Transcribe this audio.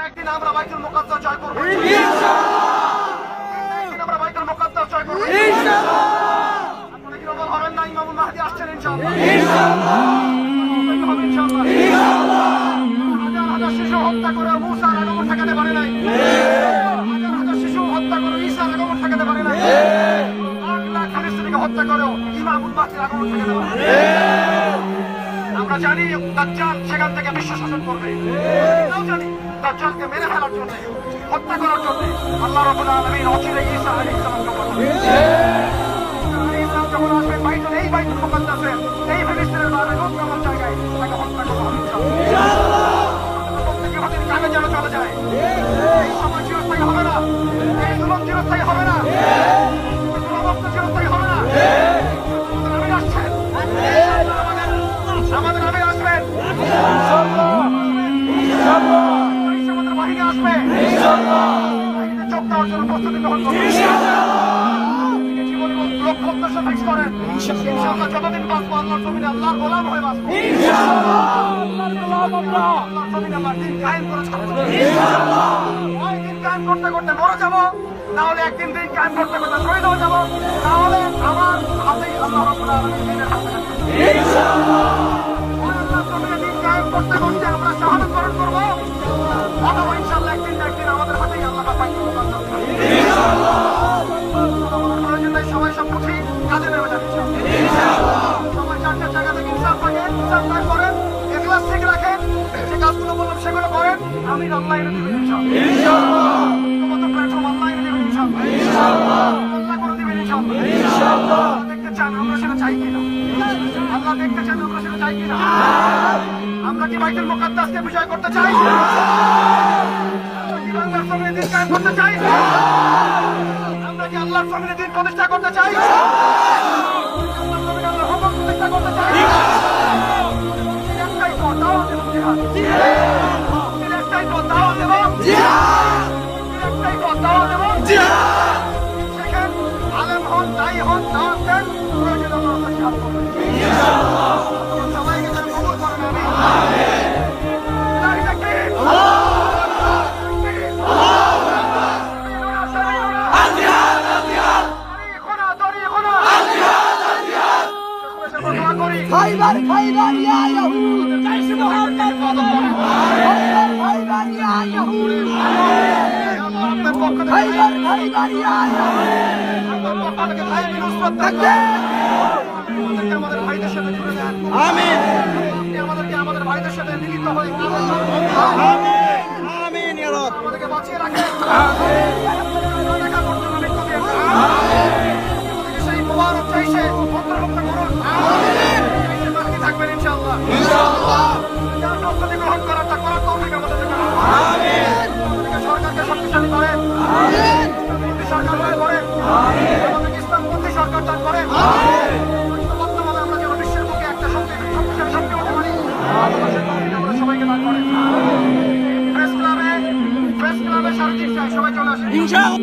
একদিন আমরা বাইতুল মুকাদ্দাস জয় করব ইনশাআল্লাহ। একদিন আমরা বাইতুল মুকাদ্দাস জয় করব ইনশাআল্লাহ। আপনারা কি রবল হবেন না? ইমামুল মাহদি আসছেন ইনশাআল্লাহ ইনশাআল্লাহ ইনশাআল্লাহ ইনশাআল্লাহ। হাজার হাজার শিশু হত্যা করে মুসার আগমন ঠেকাতে পারে নাই, হাজার হাজার শিশু হত্যা করে ঈসার আগমন ঠেকাতে পারে নাই, লাখ লাখ ফিলিস্তিনিকে হত্যা করেও ইমামুল মাহদির আগমন ঠেকাতে পারে নাই। আমরা জানি দাজ্জাল সেখান থেকে বিশ্ব শাসন করবে, এটাও জানি দাজ্জালকে মেরে ফেলার জন্য, হত্যা করার জন্য আল্লাহ রাব্বুল আলামিন অচিরে ঈসা আলাইহিস সালামকে পাঠাবেন। ঈসা যখন আসবে এই বাইতুল মুকাদ্দাসের এই ফিলিস্তিনের নতুন জায়গায় তাকে হত্যা করা হবে ইনশাআল্লাহ। প্রত্যেকে হতেন কানে যেন চলে যায়, এই সময় চিরস্থায়ী হবে না, এই জুলুম চিরস্থায়ী হবে না, অবস্থা চিরস্থায়ী হবে না। আমাদের আমির আসছেন, আমাদের আমির আসবেন ইনশাআল্লাহ ইনশাআল্লাহ। আমাদের বাহিনী আসবে ইনশাআল্লাহ, বাহিনীতে যোগ দেওয়ার জন্য প্রস্তুতি গ্রহণ করুন ইনশাআল্লাহ। জীবনে লক্ষ্য উদ্দেশ্য ফিক্স করেন ইনশাআল্লাহ। যতদিন বাঁচবো আল্লাহর জমিনে আল্লাহর গোলাম হয়ে বাঁচবো ইনশাআল্লাহ। আল্লাহর গোলাম আমরা, আল্লাহর জমিনে আমরা দিন কায়েম করে ছাড়বো ইনশাআল্লাহ। ওই দিন কায়েম করতে করতে মরে যাবো, না হলে একদিন দিন কায়েম করতে করতে শহীদ হয়ে যাবো, না হলে আমার হাতেই আল্লাহ রাব্বুল আলামিন দিনের হাতে ইনশাআল্লাহ। ওই আল্লাহর জমিনে দিন কায়েম করতে করতে আমরা শাহাদাত বরণ করবো, অথবা ইনশাআল্লাহ একদিন না একদিন আমাদের হাতেই আল্লাহ বাইতুল মুকাদ্দাস ইনশাআল্লাহ। সবাই সব বুঝি কাজে নেমে যাবে ইনশাআল্লাহ। সবাই চারটে জায়গা থেকে ইনসাফ রাখেন, ইনসাফ করেন, ইখলাস ঠিক রাখেন, যে কাজগুলো বললাম সেগুলো করেন, আমি আল্লাহ এনে দিবেন ইনশাআল্লাহ। তোমাদের প্ল্যাটফর্ম আল্লাহ এনে দিবেন ইনশাআল্লাহ ইনশাআল্লাহ। আল্লাহ করে দিবেন ইনশাআল্লাহ ইনশাআল্লাহ। দেখতে চান আমরা সেটা চাই কিনা, আল্লাহ দেখতে চান আমরা সেটা চাই কিনা। আমরা কি বাইতুল মুকাদ্দাসকে বিজয় করতে চাই? আমরা কি বাংলার জমিনে দিন কায়েম করতে চাই? আমরা কি আল্লাহর জমিনে দিন প্রতিষ্ঠা করতে চাই? আল্লাহর জমিনে আল্লাহর হুকুম প্রতিষ্ঠা করতে চাই? একটাই পথ, দাওয়াত এবং জিহাদ। একটাই পথ, দাওয়াত এবং জিহাদ। একটাই পথ, দাওয়াত এবং জিহাদ। সেখানে আলেম হন, দায়ী হন, দাওয়াত দেন, প্রয়োজন আল্লাহর কাছে জিহাদ করবেন ইনশাআল্লাহ। সবাইকে যেন কবুল করেন, আমিন আমিন। ইলাহি তাকবীর, আল্লাহু আকবার, আল্লাহু আকবার। খাইবার খাইবার ইয়া ইয়াহুদ, জাইশ মুহাম্মদ খাইবার ইয়া ইয়াহুদ, খাইবার খাইবার ইয়া ইয়াহুদ। আমাদের ভাইদের সাথে জুড়ে দেন আমিন। আমাদেরকে আমাদের ভাইদের সাথে মিলিত হয়ে আমিন আমিন ইয়া রব। আমাদেরকে বাঁচিয়ে রাখেন আমিন। দেখা করতে মৃত্যু দিন আমিন। সেই মুবারক চাইছে অন্তর্ভুক্ত করুন আমিন। থাকবেন ইনশাআল্লাহ ইনশাআল্লাহ। যার প্রস্তুতি গ্রহণ করার তৌফিক আমাদের দেন আমিন। সরকারকে শক্তিশালী করেন আমিন। সরকার করেন আমিন। আমাদের ইসলামপন্থী সরকার দান করেন আমিন। বর্তমানে আমরা যেন বিশ্বের বুকে একটা শক্তিশালী শক্তি হতে পারি আমরা সবাইকে দান করেন আমিন। প্রেস ক্লাবে সার্ভিস চাই, সবাই চলে আসেন ইনশাআল্লাহ।